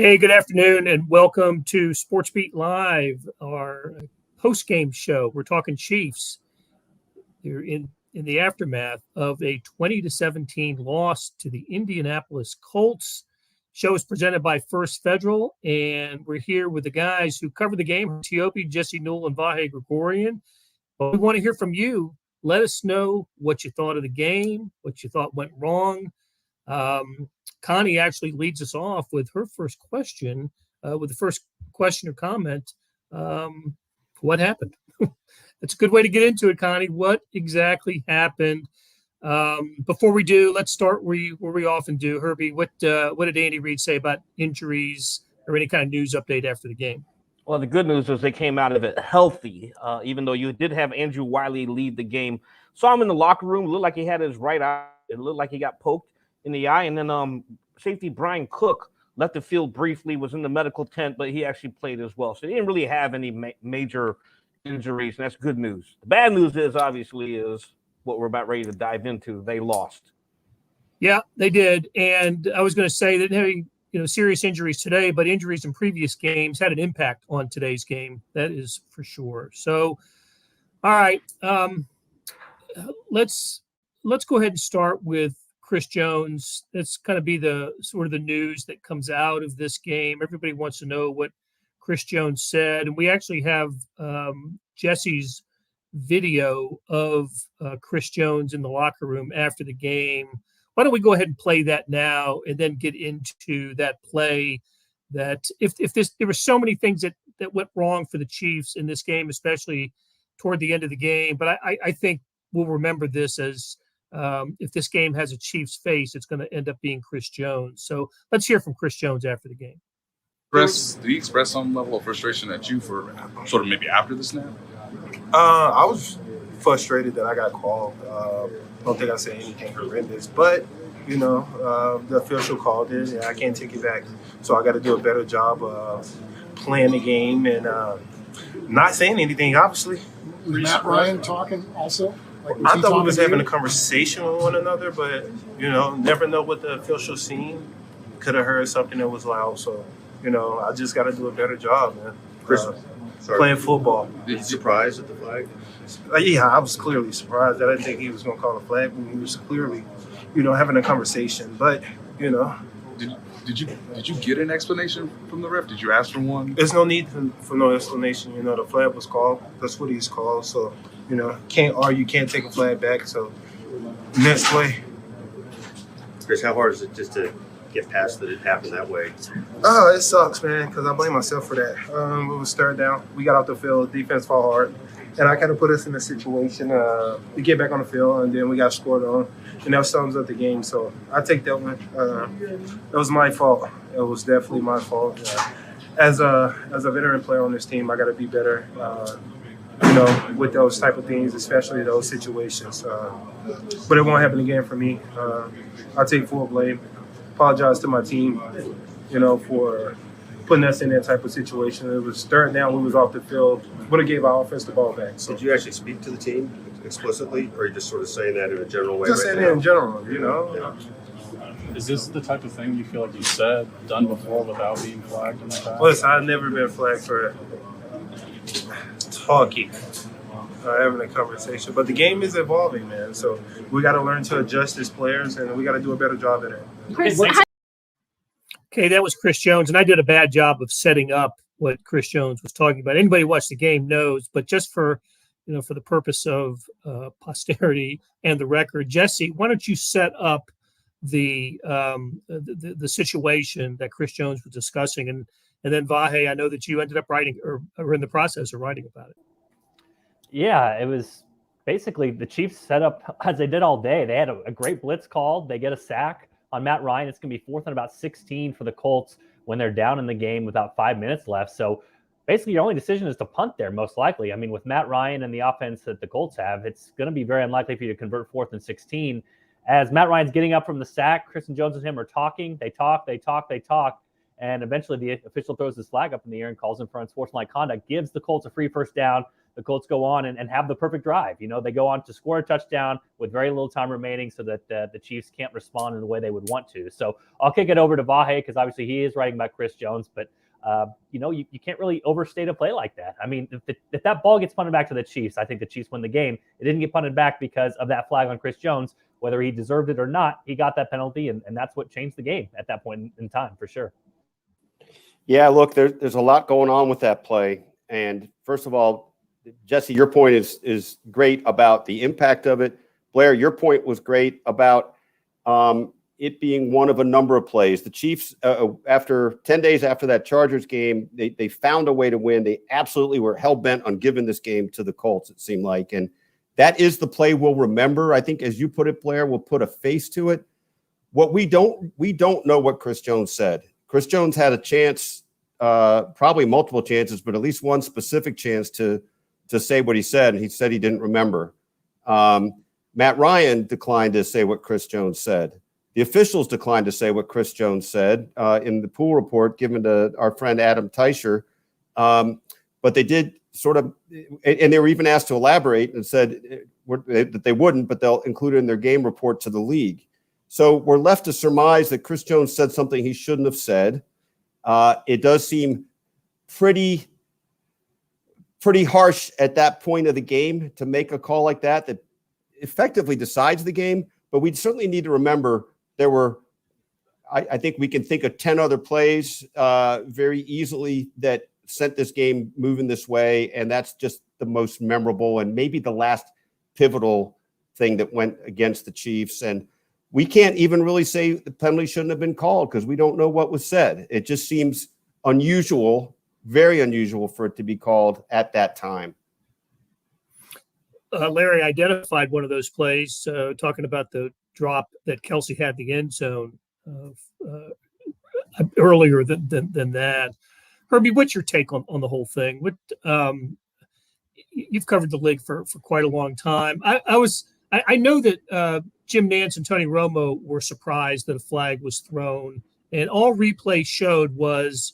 Hey, good afternoon, and welcome to SportsBeat Live, our post-game show. We're talking Chiefs. They're in the aftermath of a 20-17 loss to the Indianapolis Colts. Show is presented by First Federal, and we're here with the guys who cover the game: Teope, Jesse, Newell, and Vahe, Gregorian. But we want to hear from you. Let us know what you thought of the game, what you thought went wrong. Connie actually leads us off with her first question, with the first question or comment. What happened? That's a good way to get into it, Connie. What exactly happened? Before we do, let's start where we often do. Herbie, what did Andy Reid say about injuries or any kind of news update after the game? Well, the good news is they came out of it healthy, even though you did have Andrew Wiley lead the game. Saw him in the locker room, looked like he had his right eye. It looked like he got poked in the eye. And then safety Brian Cook left the field briefly, was in the medical tent, but he actually played as well. So he didn't really have any major injuries, and that's good news. The bad news is what we're about ready to dive into. They lost. Yeah, they did. And I was going to say that having serious injuries today, but injuries in previous games had an impact on today's game. That is for sure. So, all right, let's go ahead and start with Chris Jones. That's kind of be the sort of the news that comes out of this game. Everybody wants to know what Chris Jones said, and we actually have Jesse's video of Chris Jones in the locker room after the game. Why don't we go ahead and play that now and then get into that play? That if there were so many things that went wrong for the Chiefs in this game, especially toward the end of the game. But I think we'll remember this as if this game has a Chiefs face, it's going to end up being Chris Jones. So let's hear from Chris Jones after the game. Chris, did he express some level of frustration at you for sort of maybe after the snap? I was frustrated that I got called. I don't think I said anything horrendous, but the official called it, and I can't take it back. So I got to do a better job of playing the game and not saying anything. Obviously, was Matt Ryan talking also? I thought we was having a conversation with one another, but never know what the official seen. Could have heard something that was loud. So I just got to do a better job, man. Chris, playing football. Were you surprised at the flag? Yeah, I was clearly surprised. I didn't think he was going to call a flag when he was clearly, having a conversation. But Did you get an explanation from the ref? Did you ask for one? There's no need for no explanation. The flag was called. That's what he's called. So can't argue, can't take a flag back. So next play. Chris, how hard is it just to get past that it happened that way? Oh, it sucks, man, because I blame myself for that. It was third down. We got off the field. Defense fought hard. And I kind of put us in a situation to get back on the field, and then we got scored on. And that sums up the game. So I take that one. It was my fault. It was definitely my fault. As a veteran player on this team, I got to be better, with those type of things, especially those situations. But it won't happen again for me. I take full blame. Apologize to my team, for putting us in that type of situation. It was third down. We was off the field. Would have gave our offense the ball back. So. Did you actually speak to the team explicitly, or are you just sort of saying that in a general way? Just saying it in general, Yeah. Is this the type of thing you feel like you said, done before without being flagged in the past? Listen, I've never been flagged for talking, having a conversation. But the game is evolving, man. So we got to learn to adjust as players, and we got to do a better job at it. Okay, that was Chris Jones, and I did a bad job of setting up what Chris Jones was talking about. Anybody who watched the game knows, but just for the purpose of posterity and the record, Jesse, why don't you set up the situation that Chris Jones was discussing, and then Vahe, I know that you ended up writing or were in the process of writing about it. Yeah, it was basically the Chiefs set up as they did all day. They had a great blitz called. They get a sack on Matt Ryan. It's going to be 4th and about 16 for the Colts when they're down in the game with about 5 minutes left. So basically your only decision is to punt there, most likely. I mean, with Matt Ryan and the offense that the Colts have, it's going to be very unlikely for you to convert 4th and 16. As Matt Ryan's getting up from the sack, Kristen Jones and him are talking. They talk. And eventually the official throws his flag up in the air and calls him for unsportsmanlike conduct, gives the Colts a free first down. the Colts go on and have the perfect drive. They go on to score a touchdown with very little time remaining so that the Chiefs can't respond in the way they would want to. So I'll kick it over to Vahe because obviously he is writing about Chris Jones, but you can't really overstate a play like that. I mean, if that ball gets punted back to the Chiefs, I think the Chiefs win the game. It didn't get punted back because of that flag on Chris Jones. Whether he deserved it or not, he got that penalty, and that's what changed the game at that point in time, for sure. Yeah, look, there's a lot going on with that play. And first of all, Jesse, your point is great about the impact of it. Blair, your point was great about it being one of a number of plays. The Chiefs, after 10 days after that Chargers game, they found a way to win. They absolutely were hell-bent on giving this game to the Colts, it seemed like. And that is the play we'll remember. I think, as you put it, Blair, we'll put a face to it. What we don't know what Chris Jones said. Chris Jones had a chance, probably multiple chances, but at least one specific chance to say what he said, and he said he didn't remember. Matt Ryan declined to say what Chris Jones said. The officials declined to say what Chris Jones said in the pool report given to our friend Adam Teicher. But they did sort of, and they were even asked to elaborate and said that they wouldn't, but they'll include it in their game report to the league. So we're left to surmise that Chris Jones said something he shouldn't have said. It does seem pretty harsh at that point of the game to make a call like that effectively decides the game. But we certainly need to remember there were, I think we can think of 10 other plays very easily that sent this game moving this way. And that's just the most memorable and maybe the last pivotal thing that went against the Chiefs. And we can't even really say the penalty shouldn't have been called because we don't know what was said. It just seems unusual, very unusual for it to be called at that time. Larry identified one of those plays, talking about the drop that Kelsey had in the end zone earlier than that. Herbie, what's your take on the whole thing? You've covered the league for quite a long time. I know that Jim Nantz and Tony Romo were surprised that a flag was thrown, and all replay showed was,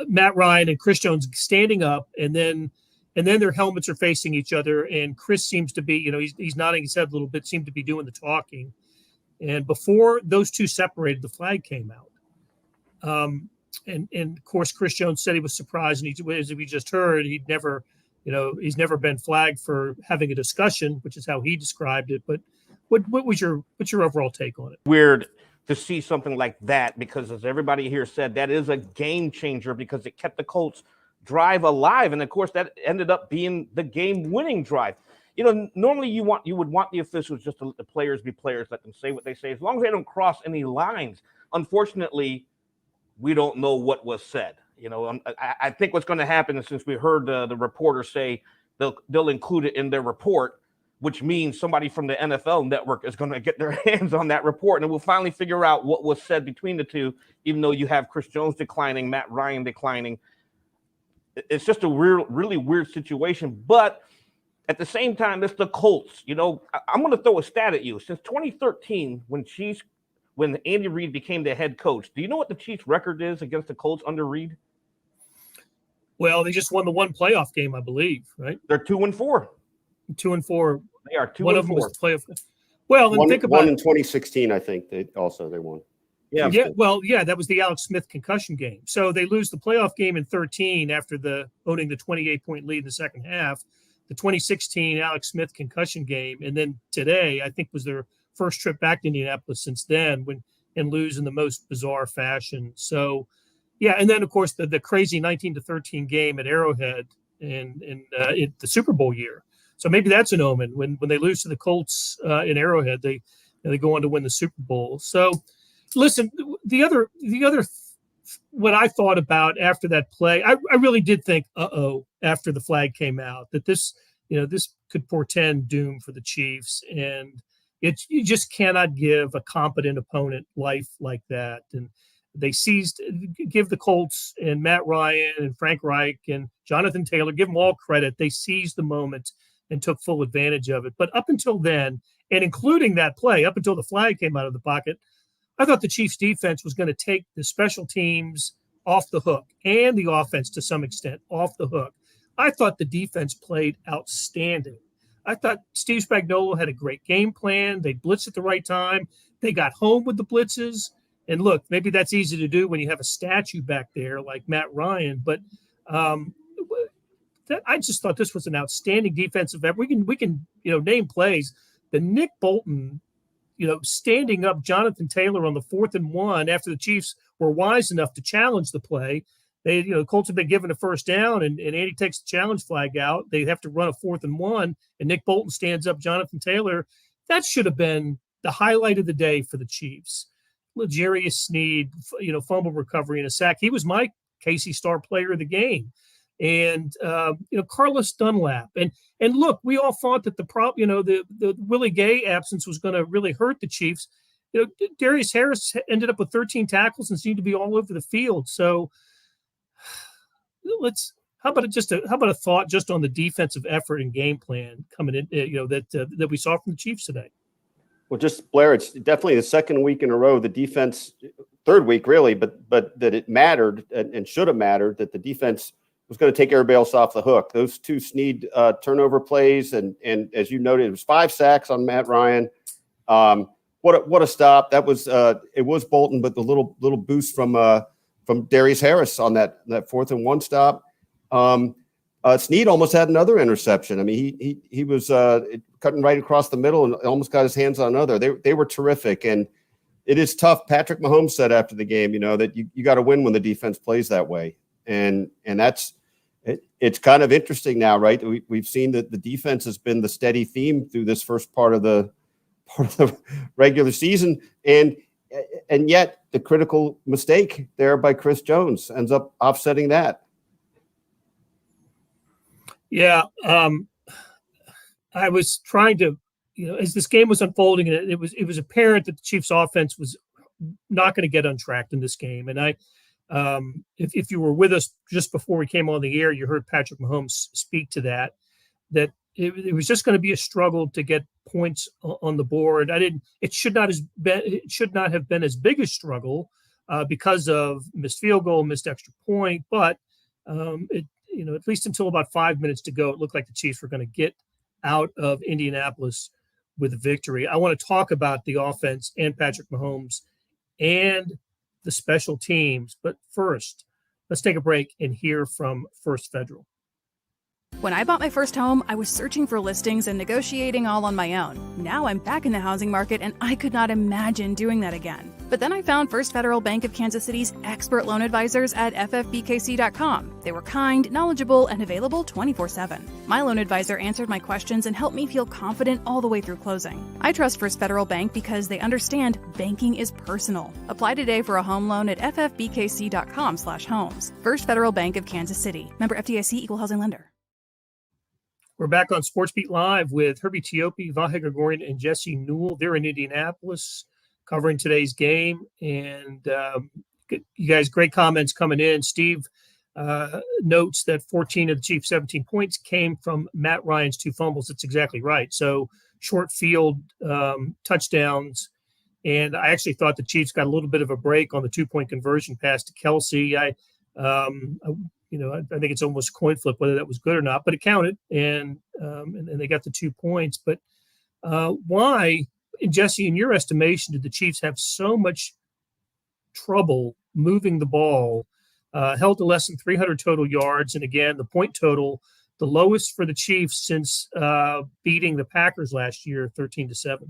Matt Ryan and Chris Jones standing up, and then their helmets are facing each other, and Chris seems to be, he's nodding his head a little bit, seemed to be doing the talking. And before those two separated, the flag came out. And of course, Chris Jones said he was surprised, and as we just heard, he's never been flagged for having a discussion, which is how he described it. But what's your overall take on it? Weird to see something like that because, as everybody here said, that is a game changer because it kept the Colts drive alive, and of course that ended up being the game-winning drive. Normally you would want the officials just to let the players be players, let them say what they say, as long as they don't cross any lines. Unfortunately, we don't know what was said. I think what's going to happen is, since we heard the reporter say they'll include it in their report, which means somebody from the NFL Network is going to get their hands on that report, and we'll finally figure out what was said between the two, even though you have Chris Jones declining, Matt Ryan declining. It's just a really weird situation. But at the same time, it's the Colts. I'm going to throw a stat at you. Since 2013, when Andy Reid became the head coach, do you know what the Chiefs' record is against the Colts under Reid? Well, they just won the one playoff game, I believe, right? They're 2-4. 2-4. They are 2-4. One of them was the playoff. Well, and think about one in 2016, I think they won. Yeah. That was the Alex Smith concussion game. So they lose the playoff game in 13 after owning the 28-point lead in the second half. The 2016 Alex Smith concussion game, and then today, I think, was their first trip back to Indianapolis since then, and lose in the most bizarre fashion. So, yeah, and then of course the crazy 19-13 game at Arrowhead in the Super Bowl year. So maybe that's an omen. When they lose to the Colts in Arrowhead, they go on to win the Super Bowl. So, listen, the other what I thought about after that play, I really did think, after the flag came out, that this could portend doom for the Chiefs, and you just cannot give a competent opponent life like that. And they give the Colts and Matt Ryan and Frank Reich and Jonathan Taylor, give them all credit. They seized the moment and took full advantage of it. But up until then, and including that play, up until the flag came out of the pocket, I thought the Chiefs defense was going to take the special teams off the hook and the offense to some extent off the hook. I thought the defense played outstanding. I thought Steve Spagnuolo had a great game plan. They blitzed at the right time. They got home with the blitzes. And look, maybe that's easy to do when you have a statue back there like Matt Ryan. But I just thought this was an outstanding defensive effort. We can name plays. The Nick Bolton, standing up Jonathan Taylor on the 4th and 1 after the Chiefs were wise enough to challenge the play. They, the Colts have been given a first down, and Andy takes the challenge flag out. They have to run a 4th and 1, and Nick Bolton stands up Jonathan Taylor. That should have been the highlight of the day for the Chiefs. L'Jarius Sneed, fumble recovery and a sack. He was my KC Star player of the game. And Carlos Dunlap. And look, we all thought that the Willie Gay absence was going to really hurt the Chiefs. Darius Harris ended up with 13 tackles and seemed to be all over the field. So how about a thought just on the defensive effort and game plan coming in, that we saw from the Chiefs today? Well, just Blair, it's definitely the second week in a row, the defense, third week really, but that it mattered and should have mattered that the defense was going to take everybody else off the hook. Those two Sneed turnover plays, and as you noted, it was 5 sacks on Matt Ryan. What a stop! That was it was Bolton, but the little boost from Darius Harris on that 4th and 1 stop. Sneed almost had another interception. I mean, he was cutting right across the middle and almost got his hands on another. They were terrific, and it is tough. Patrick Mahomes said after the game, that you got to win when the defense plays that way. And it's kind of interesting now, right? We've seen that the defense has been the steady theme through this first part of the regular season, and yet the critical mistake there by Chris Jones ends up offsetting that. Yeah, I was trying to, as this game was unfolding, it was apparent that the Chiefs' offense was not going to get untracked in this game, and if you were with us just before we came on the air, you heard Patrick Mahomes speak to that it was just going to be a struggle to get points on the board. It should not have been as big a struggle because of missed field goal, missed extra point. But at least until about 5 minutes to go, it looked like the Chiefs were going to get out of Indianapolis with a victory. I want to talk about the offense and Patrick Mahomes and the special teams. But first, let's take a break and hear from First Federal. When I bought my first home, I was searching for listings and negotiating all on my own. Now I'm back in the housing market, and I could not imagine doing that again. But then I found First Federal Bank of Kansas City's expert loan advisors at ffbkc.com. They were kind, knowledgeable, and available 24/7. My loan advisor answered my questions and helped me feel confident all the way through closing. I trust First Federal Bank because they understand banking is personal. Apply today for a home loan at ffbkc.com/homes. First Federal Bank of Kansas City. Member FDIC, Equal Housing Lender. We're back on SportsBeat Live with Herbie Teope, Vahe Gregorian, and Jesse Newell. They're in Indianapolis covering today's game. And you guys, great comments coming in. Steve notes that 14 of the Chiefs' 17 points came from Matt Ryan's 2 fumbles. That's exactly right. So short field touchdowns. And I actually thought the Chiefs got a little bit of a break on the 2-point conversion pass to Kelsey. I think it's almost coin flip whether that was good or not, but it counted, and they got the 2 points. But why, Jesse, in your estimation, did the Chiefs have so much trouble moving the ball, held to less than 300 total yards, and again, the point total, the lowest for the Chiefs since beating the Packers last year, 13-7?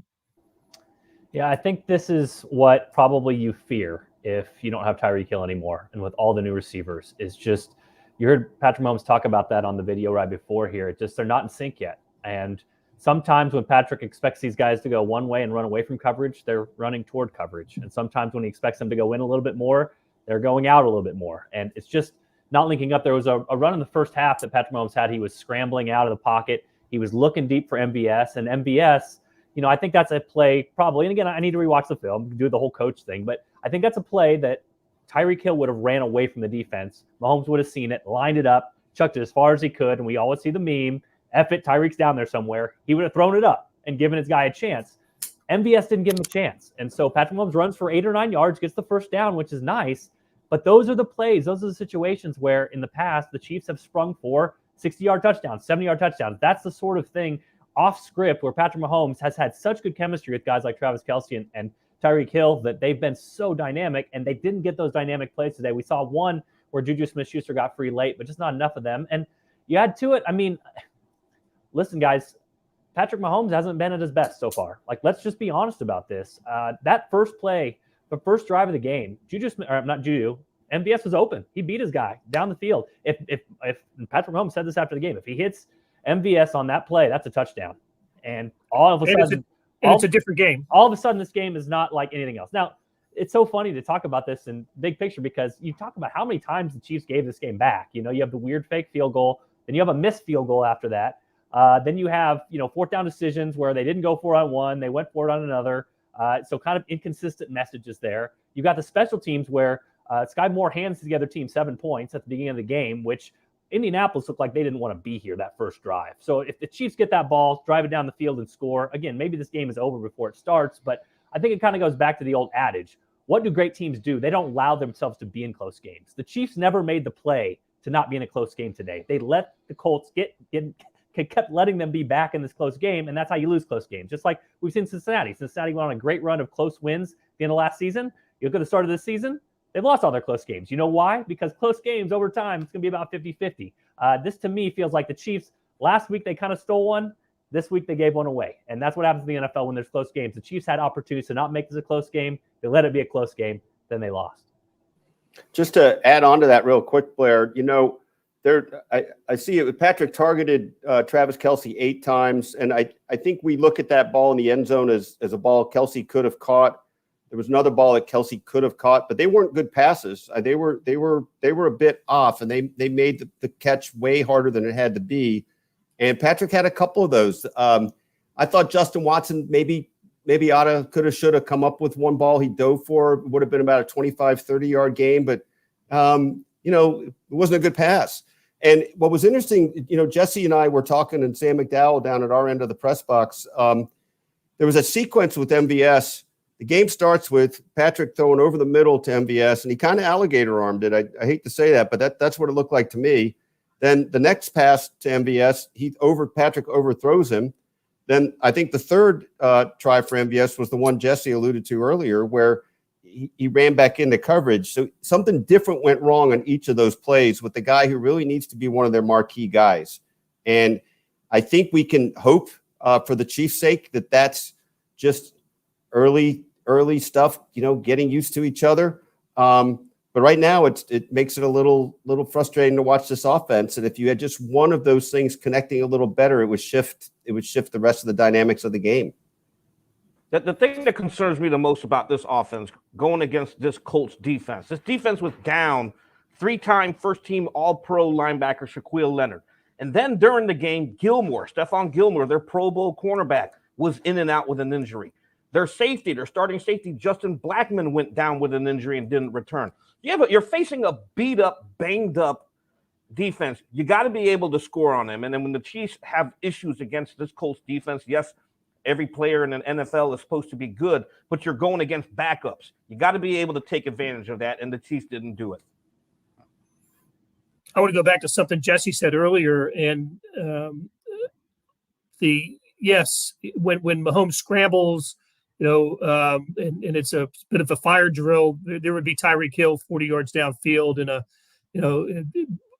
Yeah, I think this is what probably you fear if you don't have Tyreek Hill anymore, and with all the new receivers, is just. You heard Patrick Mahomes talk about that on the video right before here. It's just they're not in sync yet. And sometimes when Patrick expects these guys to go one way and run away from coverage, they're running toward coverage. And sometimes when he expects them to go in a little bit more, they're going out a little bit more. And it's just not linking up. There was a run in the first half that Patrick Mahomes had. He was scrambling out of the pocket. He was looking deep for MVS. And MVS, I think that's a play probably. And again, I need to rewatch the film, do the whole coach thing. But I think that's a play that Tyreek Hill would have ran away from the defense. Mahomes would have seen it, lined it up, chucked it as far as he could. And we always see the meme, F it, Tyreek's down there somewhere. He would have thrown it up and given his guy a chance. MVS didn't give him a chance. And so Patrick Mahomes runs for 8 or 9 yards, gets the first down, which is nice. But those are the plays. Those are the situations where in the past, the Chiefs have sprung for 60-yard touchdowns, 70-yard touchdowns. That's the sort of thing off script where Patrick Mahomes has had such good chemistry with guys like Travis Kelce and Tyreek Hill that they've been so dynamic, and they didn't get those dynamic plays today. We saw one where Juju Smith-Schuster got free late, but just not enough of them. And you add to it, I mean, listen, guys, Patrick Mahomes hasn't been at his best so far. Like, let's just be honest about this. That first play, the first drive of the game, MVS was open. He beat his guy down the field. If Patrick Mahomes said this after the game, if he hits MVS on that play, that's a touchdown. And all of a sudden, it's a different game. All of a sudden, this game is not like anything else. Now, it's so funny to talk about this in big picture because you talk about how many times the Chiefs gave this game back. You know, you have the weird fake field goal, then you have a missed field goal after that. Then you have, fourth down decisions where they didn't go for it on one, they went for it on another. So kind of inconsistent messages there. You got the special teams where Sky Moore hands the other team 7 points at the beginning of the game, which Indianapolis looked like they didn't want to be here that first drive. So if the Chiefs get that ball, drive it down the field and score, again, maybe this game is over before it starts, but I think it kind of goes back to the old adage. What do great teams do? They don't allow themselves to be in close games. The Chiefs never made the play to not be in a close game today. They let the Colts kept letting them be back in this close game, and that's how you lose close games. Just like we've seen Cincinnati. Cincinnati went on a great run of close wins at the end of last season. You look at the start of this season, they've lost all their close games. You know why? Because close games over time, it's going to be about 50-50. This, to me, feels like the Chiefs, last week they kind of stole one. This week they gave one away. And that's what happens in the NFL when there's close games. The Chiefs had opportunities to not make this a close game. They let it be a close game. Then they lost. Just to add on to that real quick, Blair, I see it. Patrick targeted Travis Kelce 8 times, and I think we look at that ball in the end zone as a ball Kelce could have caught. There was another ball that Kelce could have caught, but they weren't good passes. They were a bit off, and they made the catch way harder than it had to be. And Patrick had a couple of those. I thought Justin Watson maybe could have, should have come up with one ball he dove for. It would have been about a 25, 30-yard game, but it wasn't a good pass. And what was interesting, Jesse and I were talking, and Sam McDowell down at our end of the press box. There was a sequence with MVS. The game starts with Patrick throwing over the middle to MVS, and he kind of alligator armed it. I hate to say that, but that's what it looked like to me. Then the next pass to MVS, Patrick overthrows him. Then I think the third try for MVS was the one Jesse alluded to earlier, where he ran back into coverage. So something different went wrong on each of those plays with the guy who really needs to be one of their marquee guys. And I think we can hope for the Chiefs' sake that that's just early stuff, getting used to each other. But right now it makes it a little frustrating to watch this offense. And if you had just one of those things connecting a little better, it would shift the rest of the dynamics of the game. The thing that concerns me the most about this offense going against this Colts defense, this defense was down 3-time first-team All-Pro linebacker Shaquille Leonard. And then during the game, Stephon Gilmore, their Pro Bowl cornerback, was in and out with an injury. Their starting safety, Justin Blackmon, went down with an injury and didn't return. Yeah, but you're facing a beat-up, banged-up defense. You got to be able to score on them. And then when the Chiefs have issues against this Colts defense, yes, every player in the NFL is supposed to be good, but you're going against backups. You got to be able to take advantage of that, and the Chiefs didn't do it. I want to go back to something Jesse said earlier, and when Mahomes scrambles, and it's a bit of a fire drill, there would be Tyreek Hill 40 yards downfield and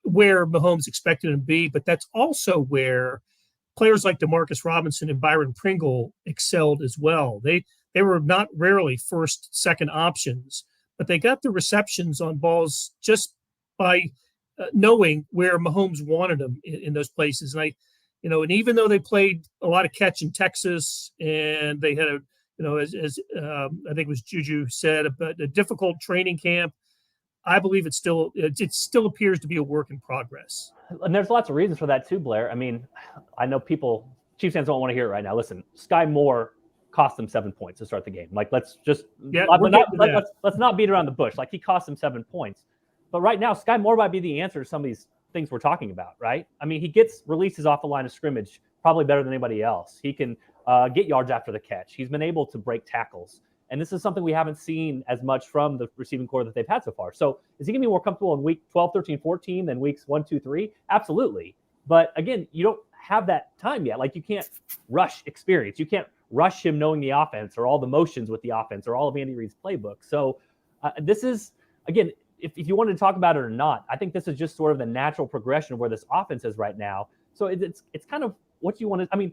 where Mahomes expected him to be, but that's also where players like Demarcus Robinson and Byron Pringle excelled as well. They were not rarely first, second options, but they got the receptions on balls just by knowing where Mahomes wanted them in those places. And and even though they played a lot of catch in Texas, and they had as I think it was Juju said, a difficult training camp, I believe it still appears to be a work in progress. And there's lots of reasons for that too, Blair. I mean, I know Chiefs fans don't want to hear it right now. Listen, Sky Moore cost them 7 points to start the game. Like, let's not beat around the bush. Like, he cost them 7 points. But right now, Sky Moore might be the answer to some of these things we're talking about, right? I mean, he gets releases off the line of scrimmage probably better than anybody else. He can get yards after the catch. He's been able to break tackles. And this is something we haven't seen as much from the receiving core that they've had so far. So is he going to be more comfortable in week 12, 13, 14 than weeks 1, 2, 3? Absolutely. But again, you don't have that time yet. Like, you can't rush experience. You can't rush him knowing the offense or all the motions with the offense or all of Andy Reid's playbook. So this is, again, if you wanted to talk about it or not, I think this is just sort of the natural progression of where this offense is right now. So it's kind of what you want to, I mean,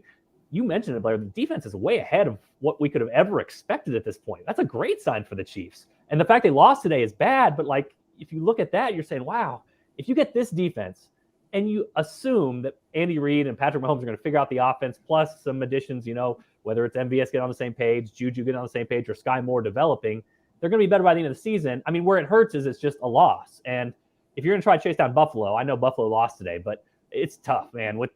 you mentioned it, Blair, the defense is way ahead of what we could have ever expected at this point. That's a great sign for the Chiefs. And the fact they lost today is bad, but like, if you look at that, you're saying, wow, if you get this defense and you assume that Andy Reid and Patrick Mahomes are going to figure out the offense, plus some additions, you know, whether it's MVS getting on the same page, Juju getting on the same page, or Sky Moore developing, they're going to be better by the end of the season. I mean, where it hurts is it's just a loss. And if you're going to try to chase down Buffalo, I know Buffalo lost today, but it's tough, man. With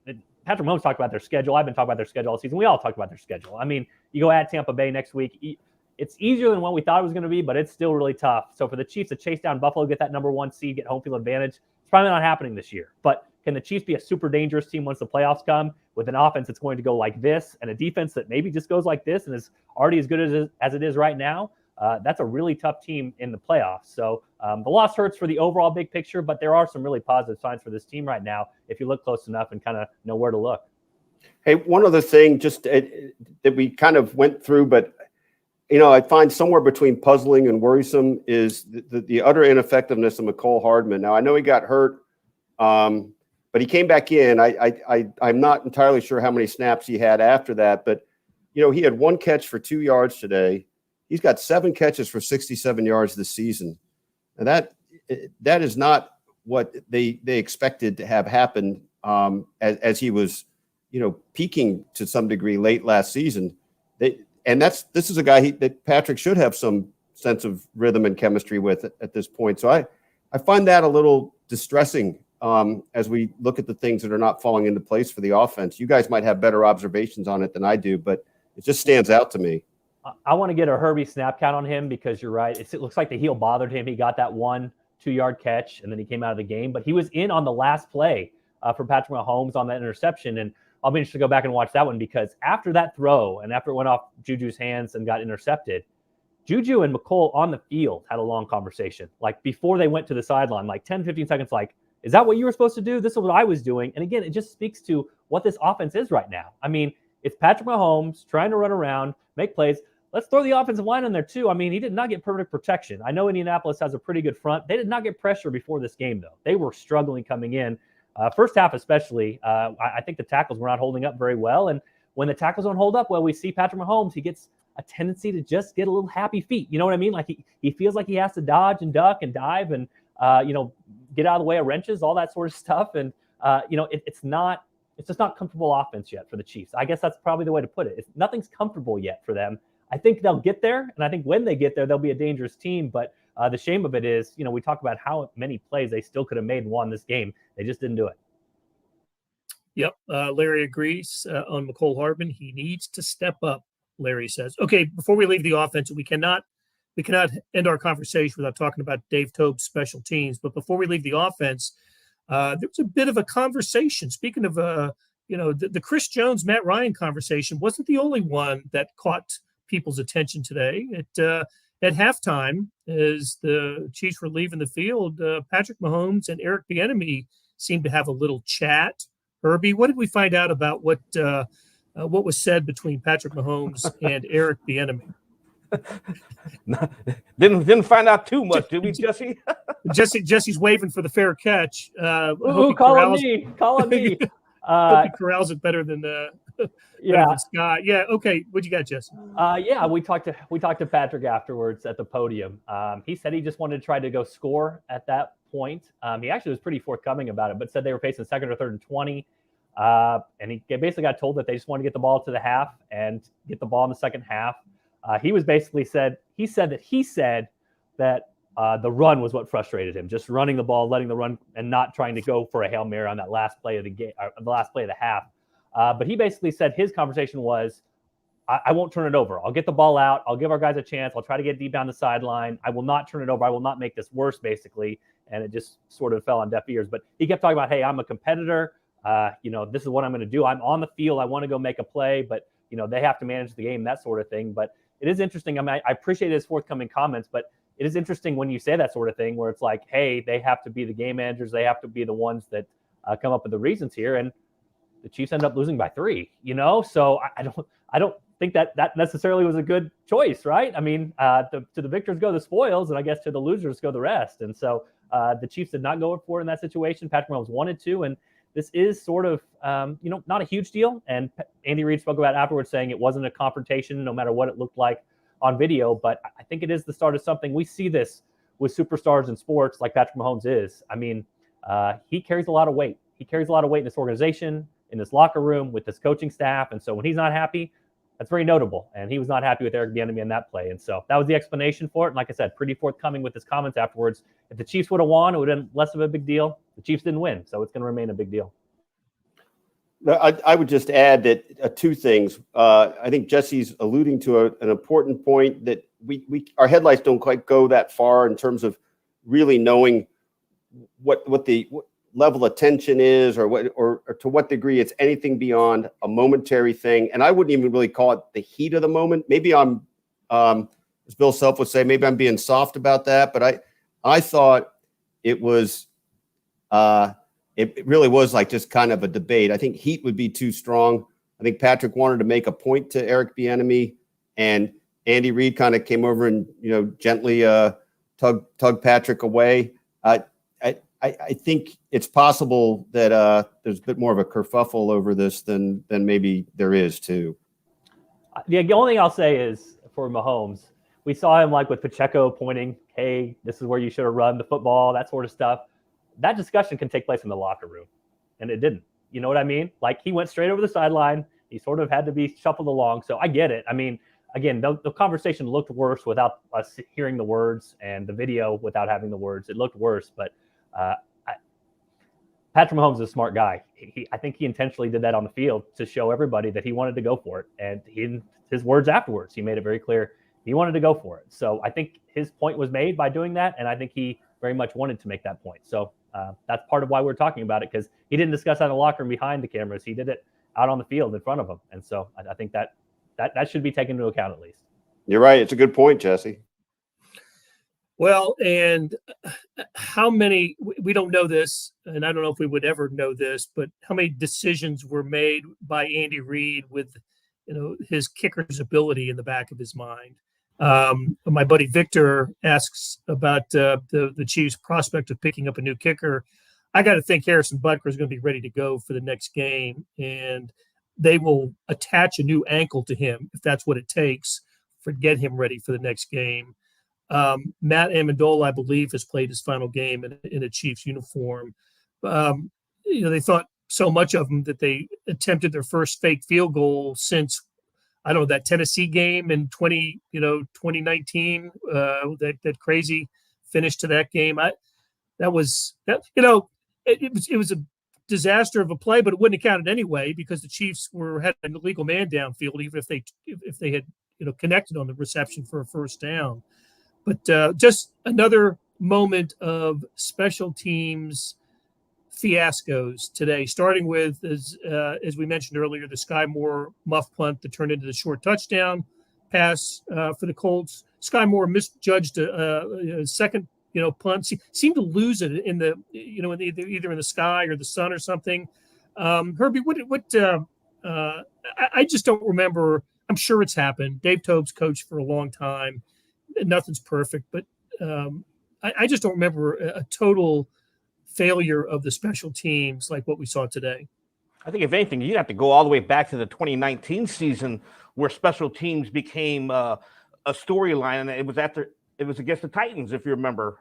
Patrick Mahomes talked about their schedule. I've been talking about their schedule all season. We all talked about their schedule. I mean, you go at Tampa Bay next week. It's easier than what we thought it was going to be, but it's still really tough. So for the Chiefs to chase down Buffalo, get that number 1 seed, get home field advantage, it's probably not happening this year. But can the Chiefs be a super dangerous team once the playoffs come with an offense that's going to go like this and a defense that maybe just goes like this and is already as good as it is right now? That's a really tough team in the playoffs. So the loss hurts for the overall big picture, but there are some really positive signs for this team right now if you look close enough and kind of know where to look. Hey, one other thing just that we kind of went through, but, you know, I find somewhere between puzzling and worrisome is the utter ineffectiveness of Nicole Hardman. Now, I know he got hurt, but he came back in. I'm not entirely sure how many snaps he had after that, but, you know, he had 1 catch for 2 yards today. He's got 7 catches for 67 yards this season. And that is not what they expected to have happen as he was, you know, peaking to some degree late last season. This is a guy that Patrick should have some sense of rhythm and chemistry with at this point. So I find that a little distressing as we look at the things that are not falling into place for the offense. You guys might have better observations on it than I do, but it just stands out to me. I want to get a Herbie snap count on him because you're right. It looks like the heel bothered him. He got that 1 2-yard catch, and then he came out of the game. But he was in on the last play for Patrick Mahomes on that interception. And I'll be interested to go back and watch that one because after that throw and after it went off Juju's hands and got intercepted, Juju and McCole on the field had a long conversation. Like before they went to the sideline, like 10, 15 seconds, like, is that what you were supposed to do? This is what I was doing. And again, it just speaks to what this offense is right now. I mean, it's Patrick Mahomes trying to run around, make plays. Let's throw the offensive line in there too. I mean, he did not get perfect protection. I know Indianapolis has a pretty good front. They did not get pressure before this game, though. They were struggling coming in. First half especially, I think the tackles were not holding up very well. And when the tackles don't hold up well, we see Patrick Mahomes, he gets a tendency to just get a little happy feet. You know what I mean? Like he feels like he has to dodge and duck and dive and, get out of the way of wrenches, all that sort of stuff. And, it's just not comfortable offense yet for the Chiefs. I guess that's probably the way to put it. Nothing's comfortable yet for them. I think they'll get there, and I think when they get there, they'll be a dangerous team. But the shame of it is, we talk about how many plays they still could have made and won this game. They just didn't do it. Yep. Larry agrees on Nicole Hardman. He needs to step up, Larry says. Okay, before we leave the offense, we cannot end our conversation without talking about Dave Toub's special teams. But before we leave the offense, there was a bit of a conversation. Speaking of, the Chris Jones, Matt Ryan conversation wasn't the only one that caught people's attention today. At halftime, as the Chiefs were leaving the field, Patrick Mahomes and Eric Bieniemy seemed to have a little chat. Herbie, what did we find out about what was said between Patrick Mahomes and Eric Bieniemy? Didn't find out too much, did we, Jesse? Jesse's waving for the fair catch. Calling me. Hope he corrals it better than Scott. Yeah. Okay. What you got, Jesse? We talked to Patrick afterwards at the podium. He said he just wanted to try to go score at that point. He actually was pretty forthcoming about it, but said they were facing second or third and 20. And he basically got told that they just wanted to get the ball to the half and get the ball in the second half. He said that the run was what frustrated him, just running the ball, letting the run, and not trying to go for a Hail Mary on that last play of the game, the last play of the half. But he basically said his conversation was, I won't turn it over. I'll get the ball out. I'll give our guys a chance. I'll try to get deep down the sideline. I will not turn it over. I will not make this worse, basically. And it just sort of fell on deaf ears. But he kept talking about, hey, I'm a competitor. This is what I'm going to do. I'm on the field. I want to go make a play, but, they have to manage the game, that sort of thing. But it is interesting. I mean, I appreciate his forthcoming comments, but it is interesting when you say that sort of thing where it's like, hey, they have to be the game managers. They have to be the ones that come up with the reasons here. And the Chiefs end up losing by 3, So I don't think that necessarily was a good choice, right? I mean, to the victors go the spoils, and I guess to the losers go the rest. And so the Chiefs did not go for it in that situation. Patrick Mahomes wanted to, and this is sort of, not a huge deal. And Andy Reid spoke about afterwards saying it wasn't a confrontation, no matter what it looked like on video. But I think it is the start of something. We see this with superstars in sports like Patrick Mahomes is. I mean, he carries a lot of weight. He carries a lot of weight in this organization, in this locker room, with this coaching staff. And so when he's not happy, that's very notable. And he was not happy with Eric Bieniemy in that play. And so that was the explanation for it. And like I said, pretty forthcoming with his comments afterwards. If the Chiefs would have won, it would have been less of a big deal. The Chiefs didn't win, so it's going to remain a big deal. I would just add that 2 things. I think Jesse's alluding to an important point that our headlights don't quite go that far in terms of really knowing what the level of tension is, or to what degree it's anything beyond a momentary thing. And I wouldn't even really call it the heat of the moment. Maybe I'm, as Bill Self would say, maybe I'm being soft about that. But I thought it was, it really was like just kind of a debate. I think heat would be too strong. I think Patrick wanted to make a point to Eric Bieniemy, and Andy Reid kind of came over and gently tug Patrick away. I think it's possible that there's a bit more of a kerfuffle over this than maybe there is too. The only thing I'll say is for Mahomes, we saw him like with Pacheco pointing, hey, this is where you should have run the football, that sort of stuff. That discussion can take place in the locker room, and it didn't. You know what I mean? Like, he went straight over the sideline. He sort of had to be shuffled along. So I get it. I mean, again, the conversation looked worse without us hearing the words, and the video without having the words. It looked worse, but Patrick Mahomes is a smart guy. I think he intentionally did that on the field to show everybody that he wanted to go for it. And his words afterwards, he made it very clear he wanted to go for it. So I think his point was made by doing that, and I think he very much wanted to make that point. So that's part of why we're talking about it, because he didn't discuss that in the locker room behind the cameras. He did it out on the field in front of them. And so I think that should be taken into account at least. You're right. It's a good point, Jesse. Well, and how many, we don't know this, and I don't know if we would ever know this, but how many decisions were made by Andy Reid with, his kicker's ability in the back of his mind. My buddy Victor asks about the Chiefs' prospect of picking up a new kicker. I got to think Harrison Butker is going to be ready to go for the next game, and they will attach a new ankle to him if that's what it takes for get him ready for the next game. Matt Amendola, I believe, has played his final game in a Chiefs uniform. They thought so much of him that they attempted their first fake field goal since, I don't know, that Tennessee game in 2019, that crazy finish to that game. It was a disaster of a play, but it wouldn't have counted anyway because the Chiefs had an illegal man downfield, even if they had connected on the reception for a first down. But just another moment of special teams fiascos today, starting with, as we mentioned earlier, the Sky Moore muff punt that turned into the short touchdown pass for the Colts. Sky Moore misjudged a second punt. Seemed to lose it in the either in the sky or the sun or something. Herbie, I just don't remember. I'm sure it's happened. Dave Toub's coached for a long time. Nothing's perfect, but I just don't remember a total failure of the special teams like what we saw today. I think if anything, you'd have to go all the way back to the 2019 season where special teams became a storyline, and it was against the Titans, if you remember.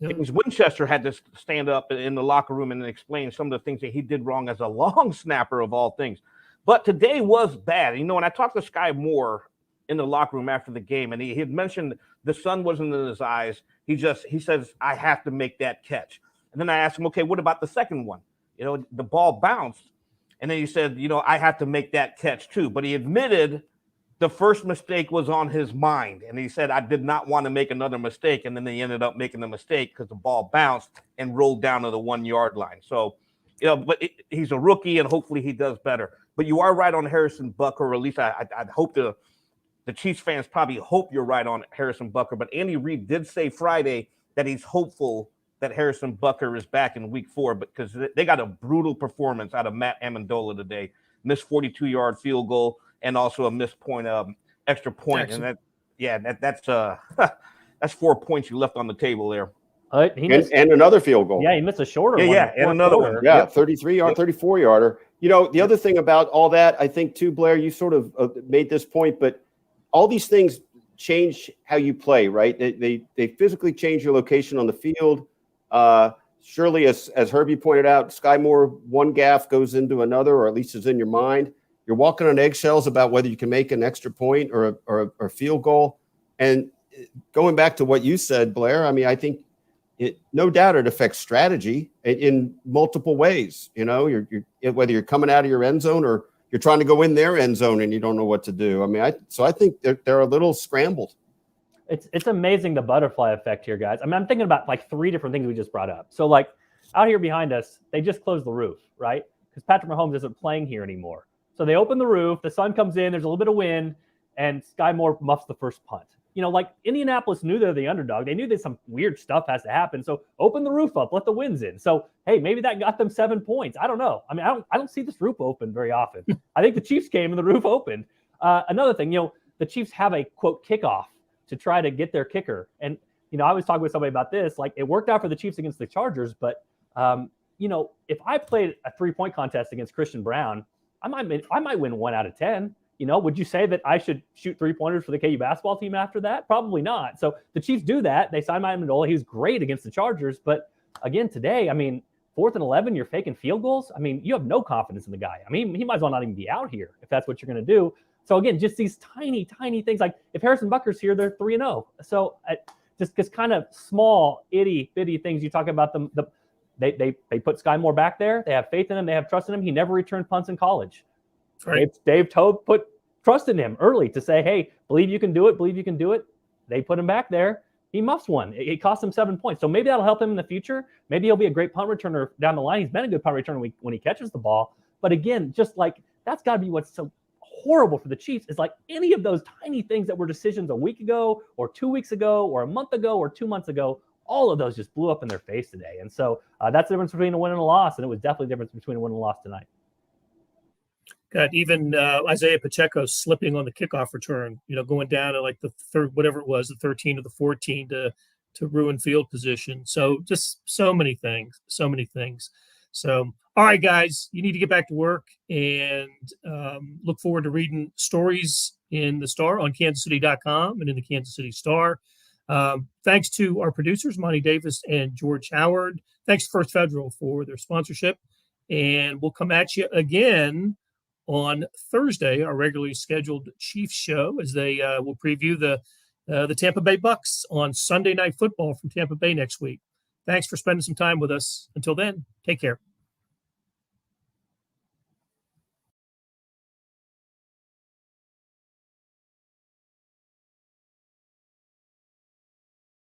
James Winchester had to stand up in the locker room and explain some of the things that he did wrong as a long snapper of all things. But today was bad. When I talked to Sky Moore in the locker room after the game, and he had mentioned the sun wasn't in his eyes. He says, I have to make that catch. And then I asked him, okay, what about the second one? The ball bounced. And then he said, I have to make that catch too. But he admitted the first mistake was on his mind. And he said, I did not want to make another mistake. And then he ended up making the mistake because the ball bounced and rolled down to the 1 yard line. So, but he's a rookie and hopefully he does better. But you are right on Harrison Butker, or at least I'd hope the Chiefs fans probably hope you're right on Harrison Butker. But Andy Reid did say Friday that he's hopeful that Harrison Butker is back in week 4, because they got a brutal performance out of Matt Amendola today. Missed 42-yard field goal and also a missed point, extra point. Excellent. And that's that's 4 points you left on the table there. And another field goal. Yeah, he missed a shorter one. Yeah, and another one. Yeah, Yep. 33-yard, 34-yarder. The other thing about all that, I think too, Blair, you sort of made this point, but all these things change how you play, right? They physically change your location on the field. Surely, as Herbie pointed out, Sky Moore, one gaffe goes into another, or at least is in your mind. You're walking on eggshells about whether you can make an extra point or a field goal. And going back to what you said, Blair, I mean, I think no doubt it affects strategy in multiple ways. You're whether you're coming out of your end zone or you're trying to go in their end zone and you don't know what to do. I mean, I think they're a little scrambled. It's amazing the butterfly effect here, guys. I mean, I'm thinking about like 3 different things we just brought up. So like out here behind us, they just closed the roof, right? Because Patrick Mahomes isn't playing here anymore. So they open the roof, the sun comes in, there's a little bit of wind, and Sky Moore muffs the first punt. Like Indianapolis knew they're the underdog. They knew that some weird stuff has to happen. So open the roof up, let the winds in. So, hey, maybe that got them 7 points. I don't know. I mean, I don't see this roof open very often. I think the Chiefs came and the roof opened. Another thing, the Chiefs have a, quote, kickoff to try to get their kicker. And, I was talking with somebody about this. Like, it worked out for the Chiefs against the Chargers. But, if I played a 3-point contest against Christian Brown, I might win 1 out of 10. Would you say that I should shoot 3-pointers for the KU basketball team after that? Probably not. So the Chiefs do that. They signed Amendola. He was great against the Chargers. But again, today, I mean, 4th and 11, you're faking field goals. I mean, you have no confidence in the guy. I mean, he might as well not even be out here if that's what you're going to do. So again, just these tiny, tiny things. Like if Harrison Butker's here, they're 3-0. So just kind of small, itty bitty things. You talk about them. They put Sky Moore back there. They have faith in him. They have trust in him. He never returned punts in college. Right. Dave Toub put trust in him early to say, hey, believe you can do it. Believe you can do it. They put him back there. He muffs one. It cost him 7 points. So maybe that'll help him in the future. Maybe he'll be a great punt returner down the line. He's been a good punt returner when he catches the ball. But again, just like that's got to be what's so horrible for the Chiefs is like any of those tiny things that were decisions a week ago or 2 weeks ago or a month ago or 2 months ago, all of those just blew up in their face today. And so that's the difference between a win and a loss. And it was definitely the difference between a win and a loss tonight. God, even Isaiah Pacheco slipping on the kickoff return, going down to like the third, whatever it was, the 13 or the 14 to ruin field position. So just so many things. So, all right, guys, you need to get back to work and look forward to reading stories in the Star on kansascity.com and in the Kansas City Star. Thanks to our producers, Monty Davis and George Howard. Thanks to First Federal for their sponsorship. And we'll come at you again on Thursday, our regularly scheduled Chiefs show, as they will preview the Tampa Bay Bucks on Sunday Night Football from Tampa Bay next week. Thanks for spending some time with us. Until then, take care.